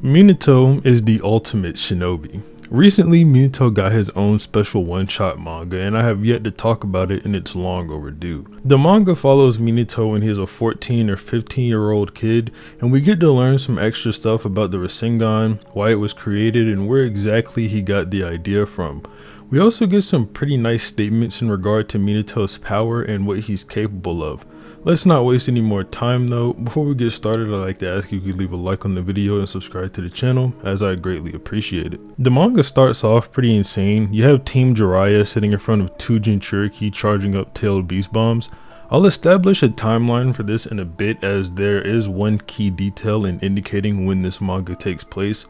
Minato is the ultimate shinobi. Recently, Minato got his own special one-shot manga, and I have yet to talk about it, and it's long overdue. The manga follows Minato when he is a 14 or 15-year-old kid, and we get to learn some extra stuff about the Rasengan, why it was created, and where exactly he got the idea from. We also get some pretty nice statements in regard to Minato's power and what he's capable of. Let's not waste any more time though. Before we get started, I'd like to ask if you could leave a like on the video and subscribe to the channel, as I greatly appreciate it. The manga starts off pretty insane. You have Team Jiraiya sitting in front of two Jinchuriki charging up tailed beast bombs. I'll establish a timeline for this in a bit, as there is one key detail in indicating when this manga takes place.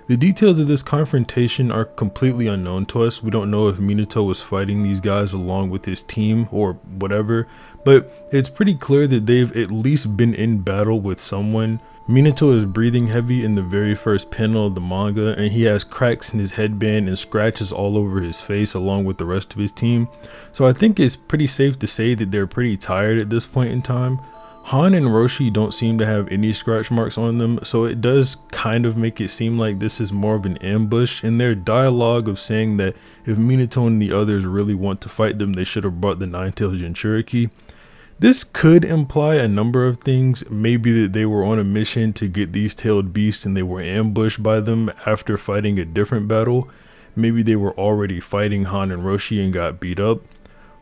The details of this confrontation are completely unknown to us. We don't know if Minato was fighting these guys along with his team or whatever, but it's pretty clear that they've at least been in battle with someone. Minato is breathing heavy in the very first panel of the manga, and he has cracks in his headband and scratches all over his face along with the rest of his team. So I think it's pretty safe to say that they're pretty tired at this point in time. Han and Roshi don't seem to have any scratch marks on them, so it does kind of make it seem like this is more of an ambush. In their dialogue of saying that if Minato and the others really want to fight them, they should have brought the nine-tailed Jinchuriki. This could imply a number of things. Maybe that they were on a mission to get these tailed beasts and they were ambushed by them after fighting a different battle. Maybe they were already fighting Han and Roshi and got beat up.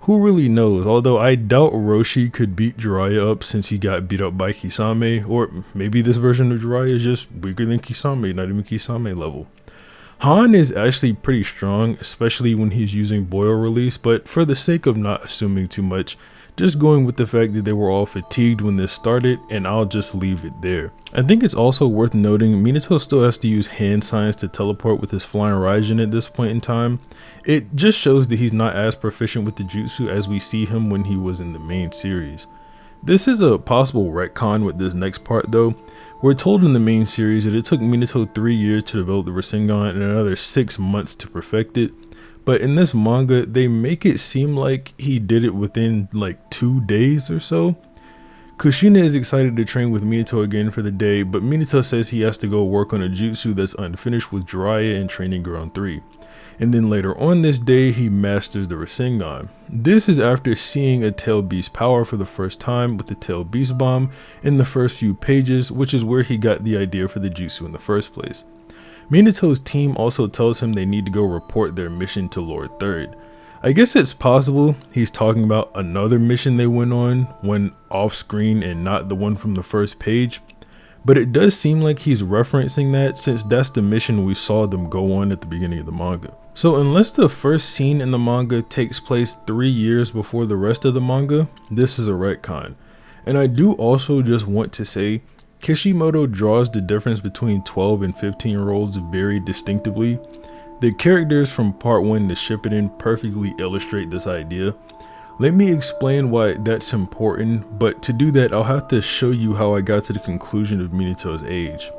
Who really knows? Although I doubt Roshi could beat Jiraiya up since he got beat up by Kisame, or maybe this version of Jiraiya is just weaker than Kisame, not even Kisame level. Han is actually pretty strong, especially when he's using boil release, but for the sake of not assuming too much, just going with the fact that they were all fatigued when this started, and I'll just leave it there. I think it's also worth noting Minato still has to use hand signs to teleport with his flying Raijin at this point in time. It just shows that he's not as proficient with the jutsu as we see him when he was in the main series. This is a possible retcon with this next part though. We're told in the main series that it took Minato 3 years to develop the Rasengan and another 6 months to perfect it. But in this manga, they make it seem like he did it within like 2 days or so. Kushina is excited to train with Minato again for the day, but Minato says he has to go work on a jutsu that's unfinished with Jiraiya and Training Ground 3. And then later on this day, he masters the Rasengan. This is after seeing a tailed beast power for the first time with the tailed beast bomb in the first few pages, which is where he got the idea for the jutsu in the first place. Minato's team also tells him they need to go report their mission to Lord Third. I guess it's possible he's talking about another mission they went on, one off screen and not the one from the first page, but it does seem like he's referencing that since that's the mission we saw them go on at the beginning of the manga. So unless the first scene in the manga takes place 3 years before the rest of the manga, this is a retcon. And I do also just want to say, Kishimoto draws the difference between 12 and 15-year-olds very distinctively. The characters from part 1 to Shippuden perfectly illustrate this idea. Let me explain why that's important, but to do that I'll have to show you how I got to the conclusion of Minato's age.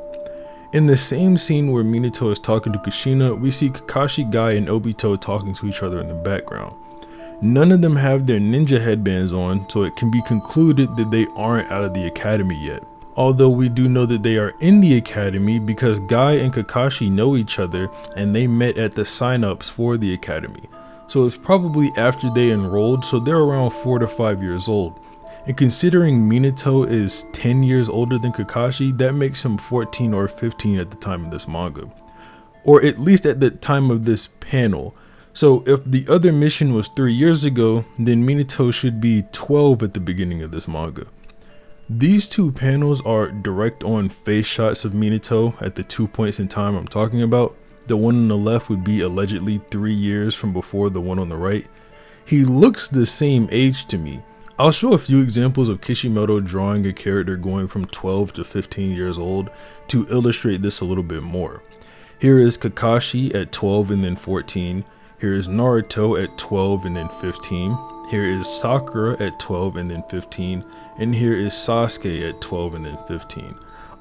In the same scene where Minato is talking to Kushina, we see Kakashi, Guy, and Obito talking to each other in the background. None of them have their ninja headbands on, so it can be concluded that they aren't out of the academy yet. Although we do know that they are in the academy because Guy and Kakashi know each other and they met at the sign-ups for the academy. So it's probably after they enrolled, so they're around 4 to 5 years old. And considering Minato is 10 years older than Kakashi, that makes him 14 or 15 at the time of this manga. Or at least at the time of this panel. So if the other mission was 3 years ago, then Minato should be 12 at the beginning of this manga. These two panels are direct on face shots of Minato at the 2 points in time I'm talking about. The one on the left would be allegedly 3 years from before the one on the right. He looks the same age to me. I'll show a few examples of Kishimoto drawing a character going from 12 to 15 years old to illustrate this a little bit more. Here is Kakashi at 12 and then 14. Here is Naruto at 12 and then 15. Here is Sakura at 12 and then 15. And here is Sasuke at 12 and then 15.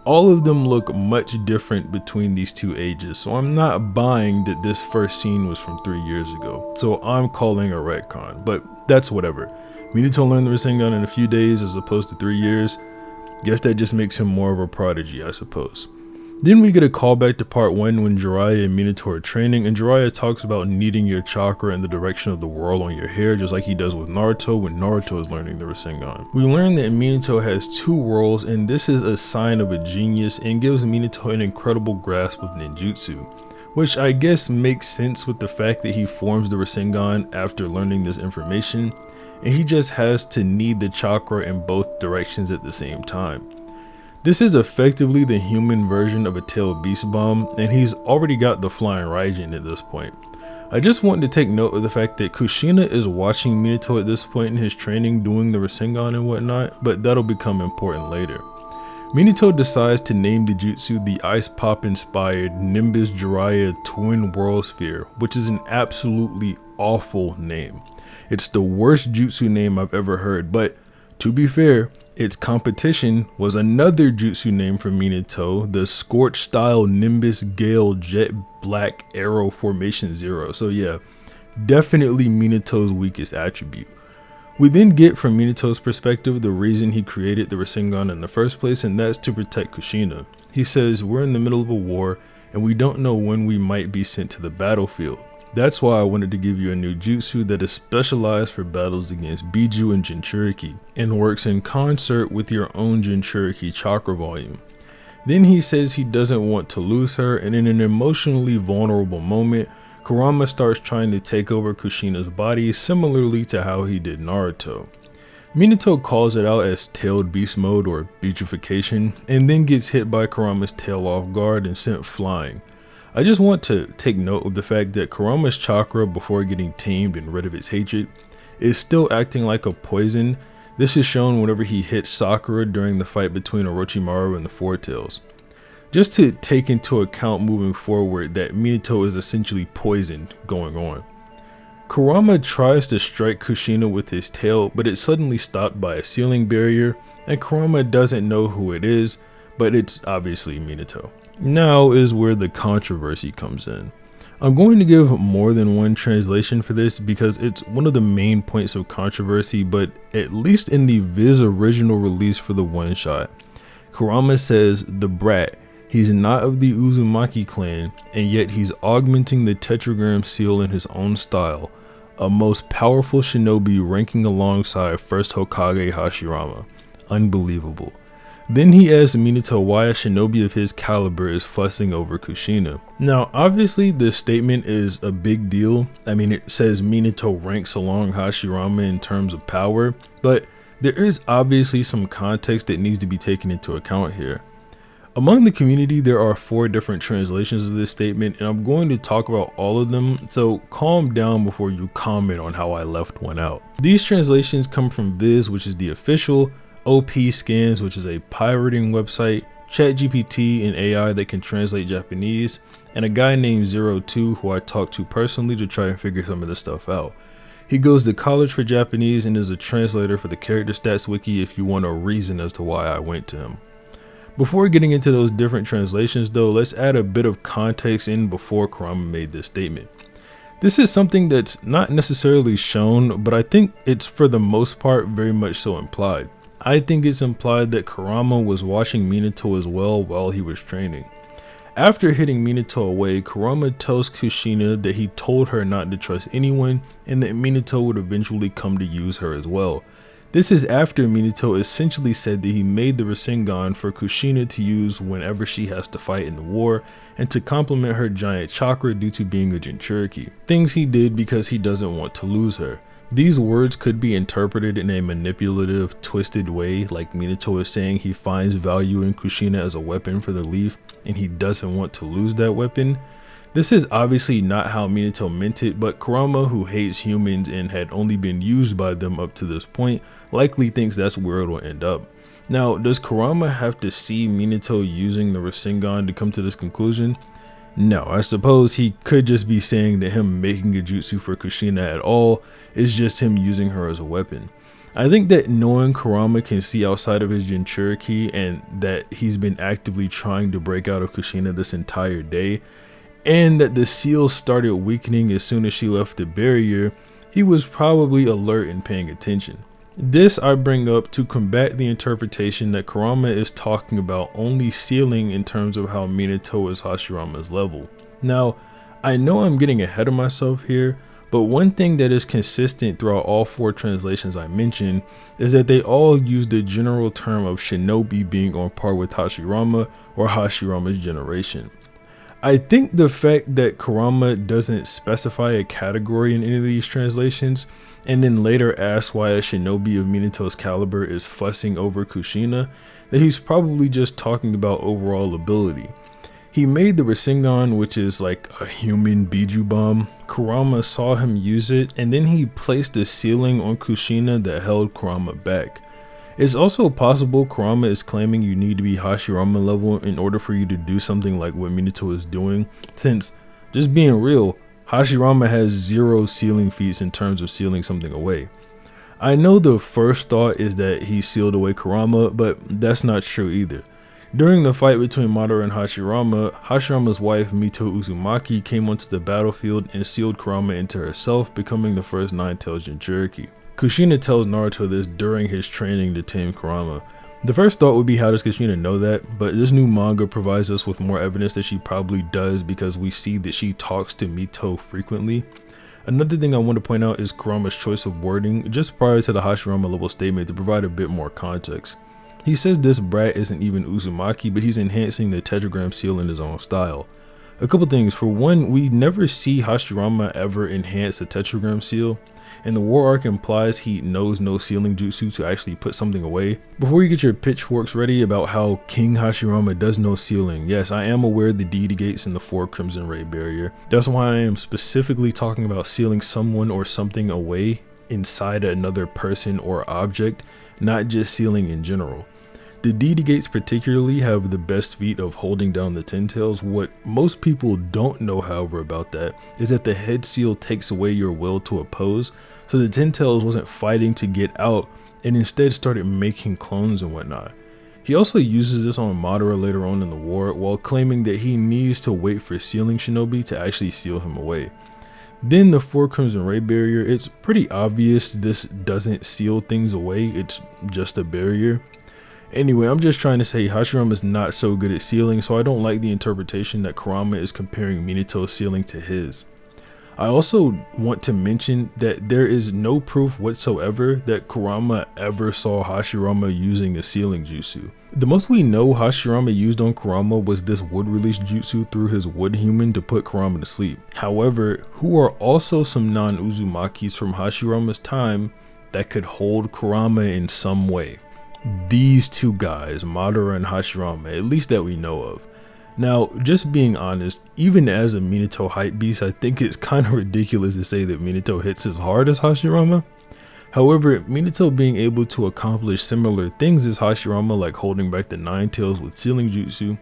All of them look much different between these two ages, so I'm not buying that this first scene was from 3 years ago. So I'm calling a retcon, but that's whatever. Minato learned the Rasengan in a few days as opposed to 3 years. Guess that just makes him more of a prodigy, I suppose. Then we get a callback to part 1 when Jiraiya and Minato are training, and Jiraiya talks about needing your chakra in the direction of the world on your hair, just like he does with Naruto when Naruto is learning the Rasengan. We learn that Minato has 2 worlds, and this is a sign of a genius and gives Minato an incredible grasp of ninjutsu, which I guess makes sense with the fact that he forms the Rasengan after learning this information, and he just has to need the chakra in both directions at the same time. This is effectively the human version of a tailed beast bomb, and he's already got the flying Raijin at this point. I just wanted to take note of the fact that Kushina is watching Minato at this point in his training doing the Rasengan and whatnot, but that'll become important later. Minato decides to name the jutsu the Ice Pop inspired Nimbus Jiraiya Twin World Sphere, which is an absolutely awful name. It's the worst jutsu name I've ever heard, but to be fair, its competition was another jutsu name for Minato, the Scorch Style Nimbus Gale Jet Black Arrow Formation 0. So yeah, definitely Minato's weakest attribute. We then get from Minato's perspective the reason he created the Rasengan in the first place, and that's to protect Kushina. He says, we're in the middle of a war and we don't know when we might be sent to the battlefield. That's why I wanted to give you a new jutsu that is specialized for battles against Biju and Jinchuriki, and works in concert with your own Jinchuriki chakra volume. Then he says he doesn't want to lose her, and in an emotionally vulnerable moment, Kurama starts trying to take over Kushina's body similarly to how he did Naruto. Minato calls it out as tailed beast mode or Bijuification, and then gets hit by Kurama's tail off guard and sent flying. I just want to take note of the fact that Kurama's chakra, before getting tamed and rid of its hatred, is still acting like a poison. This is shown whenever he hits Sakura during the fight between Orochimaru and the Four Tails. Just to take into account moving forward that Minato is essentially poisoned going on. Kurama tries to strike Kushina with his tail, but it's suddenly stopped by a ceiling barrier, and Kurama doesn't know who it is, but it's obviously Minato. Now is where the controversy comes in. I'm going to give more than one translation for this because it's one of the main points of controversy, but at least in the Viz original release for the one shot, Kurama says the brat, he's not of the Uzumaki clan, and yet he's augmenting the tetragram seal in his own style, a most powerful shinobi ranking alongside first Hokage Hashirama. Unbelievable. Then he asks Minato why a shinobi of his caliber is fussing over Kushina. Now obviously this statement is a big deal. I mean, it says Minato ranks along Hashirama in terms of power, but there is obviously some context that needs to be taken into account here. Among the community there are 4 different translations of this statement, and I'm going to talk about all of them, so calm down before you comment on how I left one out. These translations come from Viz, which is the official, OP Scans, which is a pirating website, ChatGPT, an AI that can translate Japanese, and a guy named 02 who I talked to personally to try and figure some of this stuff out. He goes to college for Japanese and is a translator for the character stats wiki if you want a reason as to why I went to him. Before getting into those different translations though, let's add a bit of context in before Kurama made this statement. This is something that's not necessarily shown, but I think it's for the most part very much so implied. I think it's implied that Kurama was watching Minato as well while he was training. After hitting Minato away, Kurama tells Kushina that he told her not to trust anyone and that Minato would eventually come to use her as well. This is after Minato essentially said that he made the Rasengan for Kushina to use whenever she has to fight in the war and to complement her giant chakra due to being a Jinchuriki. Things he did because he doesn't want to lose her. These words could be interpreted in a manipulative, twisted way, like Minato is saying he finds value in Kushina as a weapon for the leaf and he doesn't want to lose that weapon. This is obviously not how Minato meant it, but Kurama, who hates humans and had only been used by them up to this point, likely thinks that's where it will end up. Now, does Kurama have to see Minato using the Rasengan to come to this conclusion? No, I suppose he could just be saying that him making a jutsu for Kushina at all is just him using her as a weapon. I think that knowing Kurama can see outside of his Jinchuriki and that he's been actively trying to break out of Kushina this entire day, and that the seal started weakening as soon as she left the barrier, he was probably alert and paying attention. This I bring up to combat the interpretation that Kurama is talking about only sealing in terms of how Minato is Hashirama's level. Now, I know I'm getting ahead of myself here, but one thing that is consistent throughout all 4 translations I mentioned is that they all use the general term of Shinobi being on par with Hashirama or Hashirama's generation. I think the fact that Kurama doesn't specify a category in any of these translations, and then later asks why a shinobi of Minato's caliber is fussing over Kushina, that he's probably just talking about overall ability. He made the Rasengan, which is like a human Biju bomb. Kurama saw him use it, and then he placed a ceiling on Kushina that held Kurama back. It's also possible Kurama is claiming you need to be Hashirama level in order for you to do something like what Minato is doing, since, just being real, Hashirama has 0 sealing feats in terms of sealing something away. I know the first thought is that he sealed away Kurama, but that's not true either. During the fight between Madara and Hashirama, Hashirama's wife Mito Uzumaki came onto the battlefield and sealed Kurama into herself, becoming the first 9-tailed Jinchuriki. Kushina tells Naruto this during his training to tame Kurama. The first thought would be, how does Kushina know that? But this new manga provides us with more evidence that she probably does, because we see that she talks to Mito frequently. Another thing I want to point out is Kurama's choice of wording just prior to the Hashirama level statement to provide a bit more context. He says this brat isn't even Uzumaki, but he's enhancing the tetragram seal in his own style. A couple things. For one, we never see Hashirama ever enhance a tetragram seal, and the war arc implies he knows no sealing jutsu to actually put something away. Before you get your pitchforks ready about how King Hashirama does no sealing, yes, I am aware of the deity gates and the 4 Crimson Ray barrier. That's why I am specifically talking about sealing someone or something away inside another person or object, not just sealing in general. The deity gates particularly have the best feat of holding down the 10 tails. What most people don't know, however, about that is that the head seal takes away your will to oppose, so the 10 tails wasn't fighting to get out and instead started making clones and whatnot. He also uses this on Madara later on in the war, while claiming that he needs to wait for sealing shinobi to actually seal him away. Then the 4 Crimson Ray barrier, it's pretty obvious this doesn't seal things away, it's just a barrier. Anyway, I'm just trying to say Hashirama is not so good at sealing, so I don't like the interpretation that Kurama is comparing Minato's sealing to his. I also want to mention that there is no proof whatsoever that Kurama ever saw Hashirama using a sealing jutsu. The most we know Hashirama used on Kurama was this wood release jutsu through his wood human to put Kurama to sleep. However, who are also some non-Uzumakis from Hashirama's time that could hold Kurama in some way? These 2 guys, Madara and Hashirama, at least that we know of. Now, just being honest, even as a Minato hype beast, I think it's kind of ridiculous to say that Minato hits as hard as Hashirama. However, Minato being able to accomplish similar things as Hashirama, like holding back the 9 tails with sealing jutsu,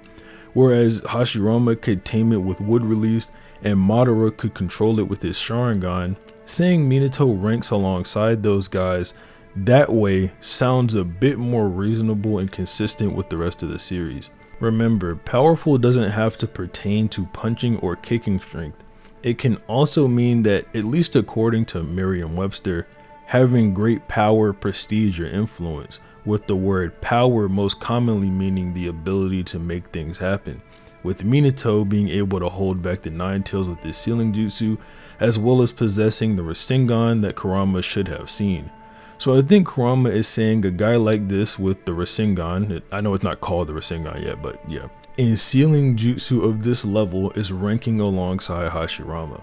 whereas Hashirama could tame it with wood released and Madara could control it with his Sharingan, saying Minato ranks alongside those guys that way sounds a bit more reasonable and consistent with the rest of the series. Remember, powerful doesn't have to pertain to punching or kicking strength. It can also mean that, at least according to Merriam-Webster, having great power, prestige, or influence, with the word power most commonly meaning the ability to make things happen, with Minato being able to hold back the 9 tails with his sealing jutsu, as well as possessing the Rasengan that Kurama should have seen. So I think Kurama is saying a guy like this with the Rasengan, I know it's not called the Rasengan yet, but yeah, in sealing jutsu of this level is ranking alongside Hashirama.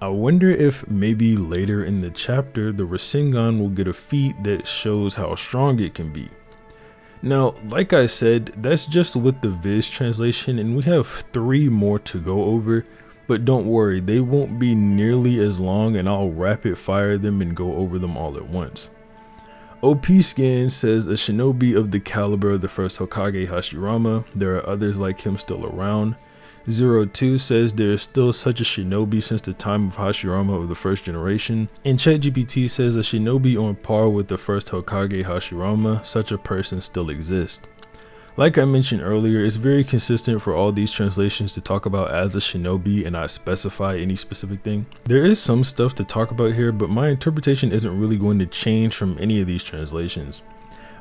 I wonder if maybe later in the chapter the Rasengan will get a feat that shows how strong it can be. Now, like I said, that's just with the Viz translation, and we have 3 more to go over. But don't worry, they won't be nearly as long, and I'll rapid fire them and go over them all at once. OP Scan says a shinobi of the caliber of the first Hokage Hashirama. There are others like him still around. 02 says there is still such a shinobi since the time of Hashirama of the first generation. And ChatGPT says a shinobi on par with the first Hokage Hashirama, such a person still exists. Like I mentioned earlier, it's very consistent for all these translations to talk about as a shinobi and not specify any specific thing. There is some stuff to talk about here, but my interpretation isn't really going to change from any of these translations.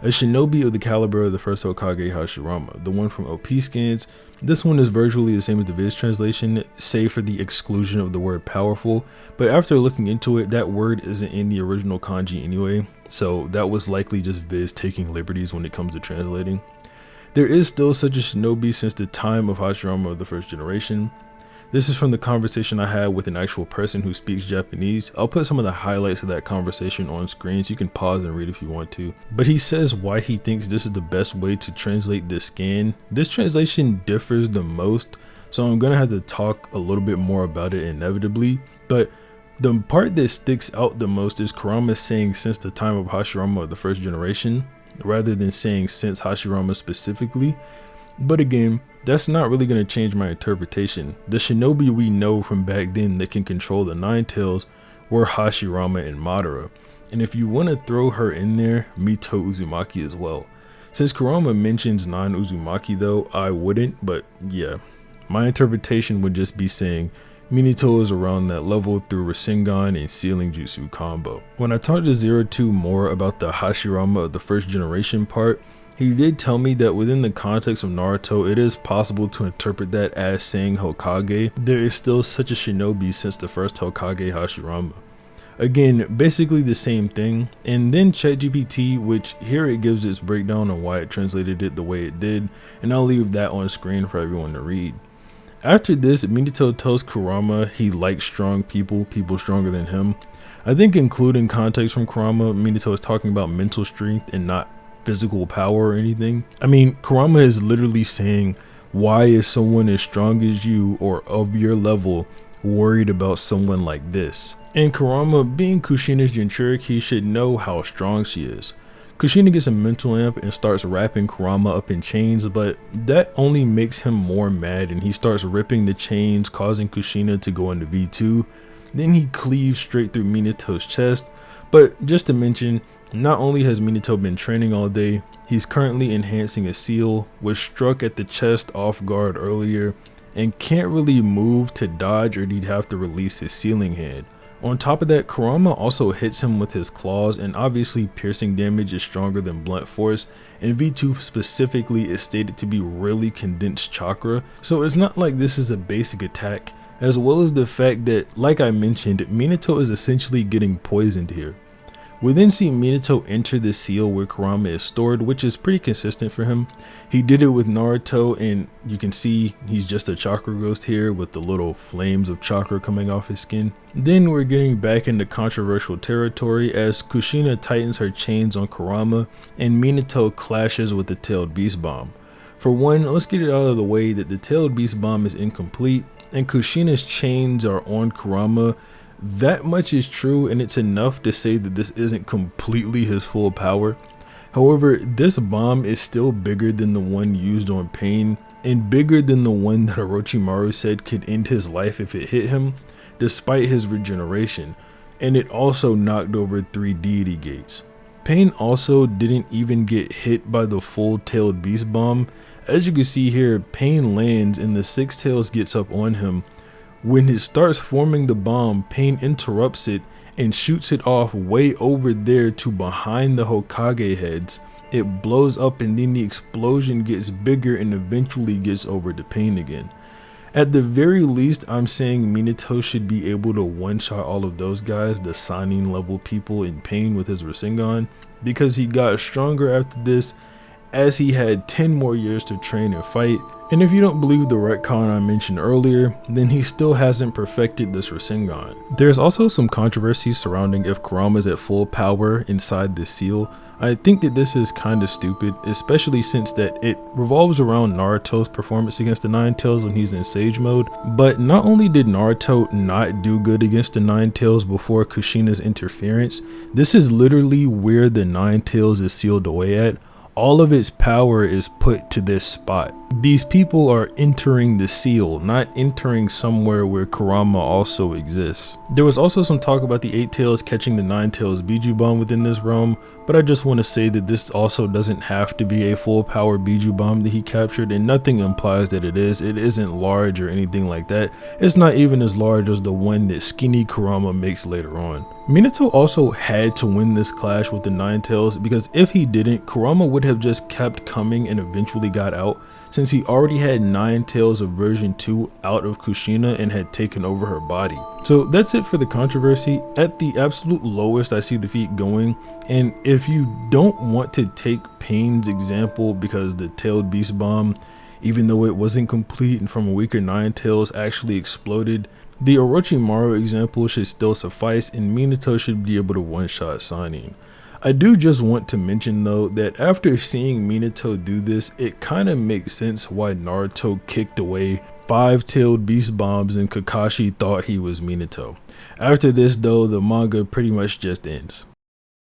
A shinobi of the caliber of the first Hokage Hashirama, the one from OP scans. This one is virtually the same as the Viz translation, save for the exclusion of the word powerful, but after looking into it, that word isn't in the original kanji anyway, so that was likely just Viz taking liberties when it comes to translating. There is still such a shinobi since the time of Hashirama of the first generation. This is from the conversation I had with an actual person who speaks Japanese. I'll put some of the highlights of that conversation on screen so you can pause and read if you want to. But he says why he thinks this is the best way to translate this scan. This translation differs the most, so I'm gonna have to talk a little bit more about it inevitably. But the part that sticks out the most is Kurama saying since the time of Hashirama of the first generation, rather than saying since Hashirama specifically. But again, that's not really going to change my interpretation. The shinobi we know from back then that can control the Nine Tails were Hashirama and Madara. And if you want to throw her in there, Mito Uzumaki as well. Since Kurama mentions 9 Uzumaki though, I wouldn't, but yeah. My interpretation would just be saying Minato is around that level through Rasengan and Sealing Jutsu combo. When I talked to 02 more about the Hashirama of the first generation part, he did tell me that within the context of Naruto, it is possible to interpret that as saying Hokage. There is still such a shinobi since the first Hokage Hashirama. Again, basically the same thing. And then ChatGPT, which here it gives its breakdown on why it translated it the way it did, and I'll leave that on screen for everyone to read. After this, Minato tells Kurama he likes strong people stronger than him. I think including context from Kurama, Minato is talking about mental strength and not physical power or anything. I mean, Kurama is literally saying, why is someone as strong as you or of your level worried about someone like this? And Kurama, being Kushina's Jinchuriki, should know how strong she is. Kushina gets a mental imp and starts wrapping Kurama up in chains, but that only makes him more mad and he starts ripping the chains, causing Kushina to go into V2. Then he cleaves straight through Minato's chest. But just to mention, not only has Minato been training all day, he's currently enhancing a seal, was struck at the chest off guard earlier, and can't really move to dodge or he'd have to release his sealing hand. On top of that, Kurama also hits him with his claws, and obviously piercing damage is stronger than blunt force, and V2 specifically is stated to be really condensed chakra, so it's not like this is a basic attack, as well as the fact that, like I mentioned, Minato is essentially getting poisoned here. We then see Minato enter the seal where Kurama is stored, which is pretty consistent for him. He did it with Naruto, and you can see he's just a chakra ghost here with the little flames of chakra coming off his skin. Then we're getting back into controversial territory as Kushina tightens her chains on Kurama and Minato clashes with the tailed beast bomb. For one, let's get it out of the way that the tailed beast bomb is incomplete and Kushina's chains are on Kurama. That much is true, and it's enough to say that this isn't completely his full power. However, this bomb is still bigger than the one used on Pain, and bigger than the one that Orochimaru said could end his life if it hit him, despite his regeneration, and it also knocked over 3 deity gates. Pain also didn't even get hit by the full-tailed beast bomb. As you can see here, Pain lands and the Six Tails gets up on him. When it starts forming the bomb, Pain interrupts it and shoots it off way over there to behind the Hokage heads. It blows up and then the explosion gets bigger and eventually gets over to Pain again. At the very least, I'm saying Minato should be able to one-shot all of those guys, the Sannin level people in Pain with his Rasengan, because he got stronger after this as he had 10 more years to train and fight. And if you don't believe the retcon I mentioned earlier, then he still hasn't perfected this Rasengan. There's also some controversy surrounding if Kurama is at full power inside this seal. I think that this is kinda stupid, especially since that it revolves around Naruto's performance against the Nine Tails when he's in Sage mode. But not only did Naruto not do good against the Nine Tails before Kushina's interference, this is literally where the Nine Tails is sealed away at. all of its power is put to this spot. These people are entering the seal, not entering somewhere where Kurama also exists. There was also some talk about the 8 tails catching the 9 tails Biju bomb within this realm, but I just want to say that this also doesn't have to be a full power Biju bomb that he captured, and nothing implies that it is. It isn't large or anything like that. It's not even as large as the one that skinny Kurama makes later on. Minato also had to win this clash with the 9 tails, because if he didn't, Kurama would have just kept coming and eventually got out, since he already had 9 tails of version 2 out of Kushina and had taken over her body. So that's it for the controversy. At the absolute lowest I see the feat going, and if you don't want to take Pain's example because the tailed beast bomb, even though it wasn't complete and from a weaker 9 tails actually exploded, the Orochimaru example should still suffice and Minato should be able to one-shot Sannin. I do just want to mention though that after seeing Minato do this, it kinda makes sense why Naruto kicked away 5-tailed beast bombs and Kakashi thought he was Minato. After this though, the manga pretty much just ends.